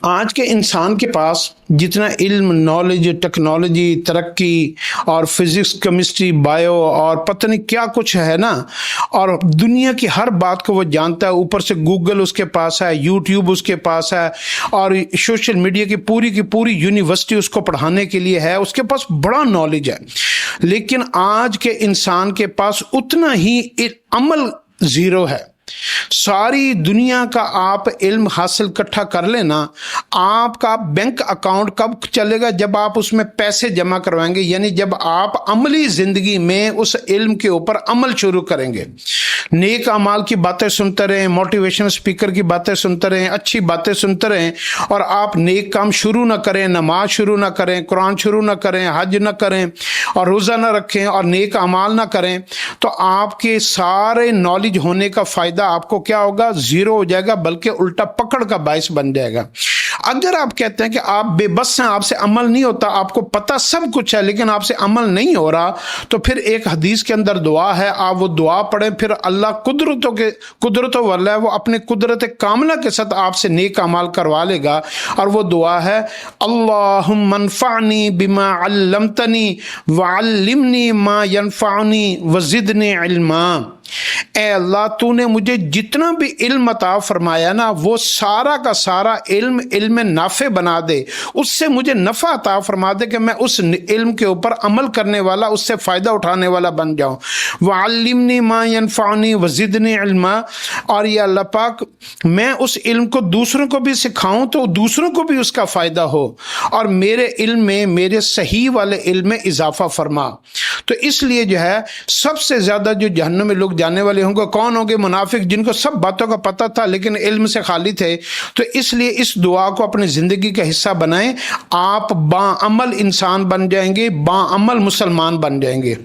آج کے انسان کے پاس جتنا علم، نالج، ٹیکنالوجی، ترقی اور فزکس، کیمسٹری، بایو اور پتہ نہیں کیا کچھ ہے نا، اور دنیا کی ہر بات کو وہ جانتا ہے. اوپر سے گوگل اس کے پاس ہے، یوٹیوب اس کے پاس ہے، اور سوشل میڈیا کی پوری یونیورسٹی اس کو پڑھانے کے لیے ہے. اس کے پاس بڑا نالج ہے، لیکن آج کے انسان کے پاس اتنا ہی عمل زیرو ہے. ساری دنیا کا آپ علم حاصل اکٹھا کر لینا، آپ کا بینک اکاؤنٹ کب چلے گا؟ جب آپ اس میں پیسے جمع کروائیں گے، یعنی جب آپ عملی زندگی میں اس علم کے اوپر عمل شروع کریں گے. نیک اعمال کی باتیں سنتے رہیں، موٹیویشن اسپیکر کی باتیں سنتے رہیں، اچھی باتیں سنتے رہیں، اور آپ نیک کام شروع نہ کریں، نماز شروع نہ کریں، قرآن شروع نہ کریں، حج نہ کریں، اور روزہ نہ رکھیں، اور نیک اعمال نہ کریں، تو آپ کے سارے نالج ہونے کا فائدہ آپ کو کیا ہوگا؟ زیرو ہو جائے گا، بلکہ الٹا پکڑ کا باعث بن جائے گا. اگر آپ کہتے ہیں کہ آپ بے بس ہیں، آپ سے عمل نہیں ہوتا، آپ کو پتہ سب کچھ ہے لیکن آپ سے عمل نہیں ہو رہا، تو پھر ایک حدیث کے اندر دعا ہے، آپ وہ دعا پڑھیں. پھر اللہ قدرتوں والا ہے، وہ اپنے قدرت کاملہ کے ساتھ آپ سے نیک اعمال کروا لے گا. اور وہ دعا ہے، اللہم انفعنی بما علمتنی وعلمنی ما ینفعنی وزدنی علما. اے اللہ، تو نے مجھے جتنا بھی علم عطا فرمایا نا، وہ سارا کا سارا علم نافع بنا دے، اس سے مجھے نفع عطا فرما دے کہ میں اس علم کے اوپر عمل کرنے والا، اس سے فائدہ اٹھانے والا بن جاؤں. وعلمنی ما ینفعنی وزدنی علما. اور یا اللہ پاک، میں اس علم کو دوسروں کو بھی سکھاؤں تو دوسروں کو بھی اس کا فائدہ ہو، اور میرے علم میں، میرے صحیح والے علم میں اضافہ فرما. تو اس لیے جو ہے، سب سے زیادہ جو جہنم میں لوگ جانے والے ہوں گے کون ہوں گے؟ منافق، جن کو سب باتوں کا پتہ تھا لیکن علم سے خالی تھے. تو اس لیے اس دعا کو اپنی زندگی کا حصہ بنائیں، آپ باعمل انسان بن جائیں گے، باعمل مسلمان بن جائیں گے.